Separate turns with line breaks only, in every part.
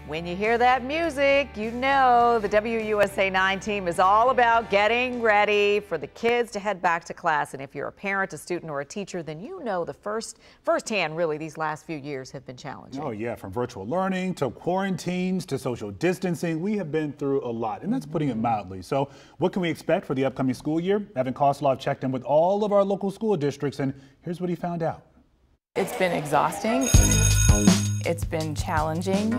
When you hear that music, you know the WUSA 9 team is all about getting ready for the kids to head back to class. And if you're a parent, a student, or a teacher, then you know the firsthand, really, these last few years have been challenging.
Oh, yeah. From virtual learning to quarantines to social distancing, we have been through a lot, and that's putting it mildly. So what can we expect for the upcoming school year? Evan Koslof checked in with all of our local school districts, and here's what he found out.
It's been exhausting. It's been challenging.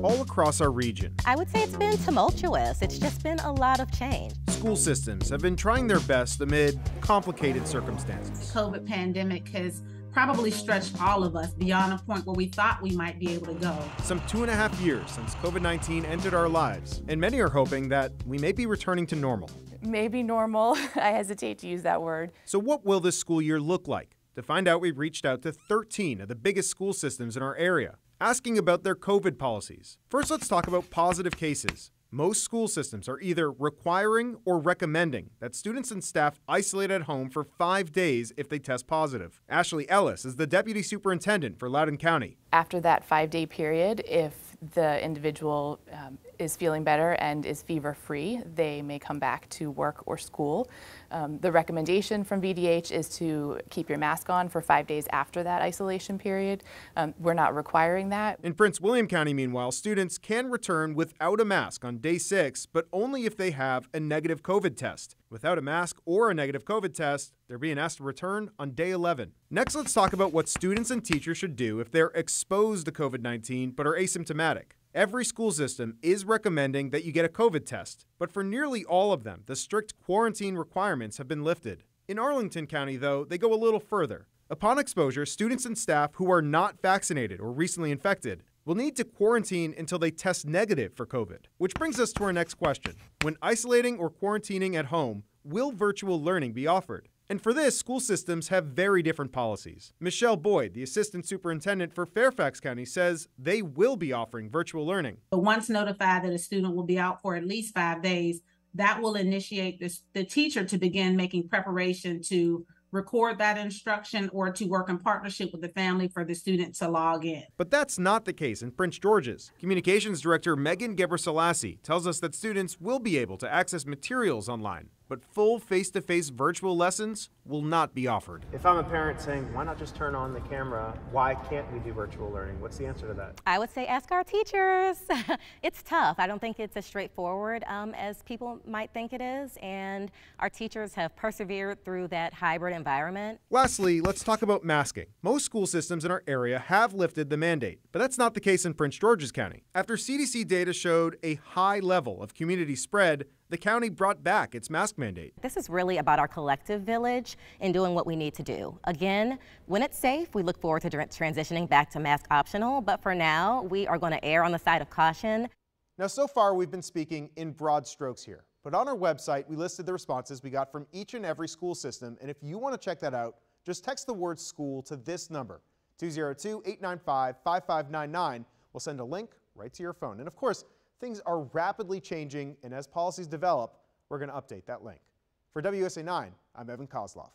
All across our region,
I would say it's been tumultuous. It's just been a lot of change.
school systems have been trying their best amid complicated circumstances.
The COVID pandemic has probably stretched all of us beyond a point where we thought we might be able to go.
Some 2.5 years since COVID-19 entered our lives, and many are hoping that we may be returning to normal.
Maybe normal. I hesitate to use that word.
So what will this school year look like? To find out, we've reached out to 13 of the biggest school systems in our area, asking about their COVID policies. First, let's talk about positive cases. Most school systems are either requiring or recommending that students and staff isolate at home for 5 days if they test positive. Ashley Ellis is the deputy superintendent for Loudoun County.
After that 5-day period, if the individual is feeling better and is fever-free, they may come back to work or school. The recommendation from VDH is to keep your mask on for 5 days after that isolation period. We're not requiring that.
In Prince William County, meanwhile, students can return without a mask on day 6, but only if they have a negative COVID test. Without a mask or a negative COVID test, they're being asked to return on day 11. Next, let's talk about what students and teachers should do if they're exposed to COVID-19 but are asymptomatic. Every school system is recommending that you get a COVID test, but for nearly all of them, the strict quarantine requirements have been lifted. In Arlington County, though, they go a little further. Upon exposure, students and staff who are not vaccinated or recently infected will need to quarantine until they test negative for COVID. Which brings us to our next question. When isolating or quarantining at home, will virtual learning be offered? And for this, school systems have very different policies. Michelle Boyd, the assistant superintendent for Fairfax County, says they will be offering virtual learning.
But once notified that a student will be out for at least 5 days, that will initiate the teacher to begin making preparation to record that instruction or to work in partnership with the family for the student to log in.
But that's not the case in Prince George's. Communications Director Megan Gebrselassie tells us that students will be able to access materials online, but full face-to-face virtual lessons will not be offered.
If I'm a parent saying, why not just turn on the camera? Why can't we do virtual learning? What's the answer to that?
I would say ask our teachers. It's tough. I don't think it's as straightforward as people might think it is, and our teachers have persevered through that hybrid environment.
Lastly, let's talk about masking. Most school systems in our area have lifted the mandate, but that's not the case in Prince George's County. After CDC data showed a high level of community spread, the county brought back its mask mandate.
This is really about our collective village and doing what we need to do. Again, when it's safe, we look forward to transitioning back to mask optional, but for now, we are going to err on the side of caution.
Now, so far, we've been speaking in broad strokes here, but on our website, we listed the responses we got from each and every school system, and if you want to check that out, just text the word school to this number, 202-895-5599. We'll send a link right to your phone. And of course, things are rapidly changing, and as policies develop, we're going to update that link. For WUSA 9, I'm Evan Koslof.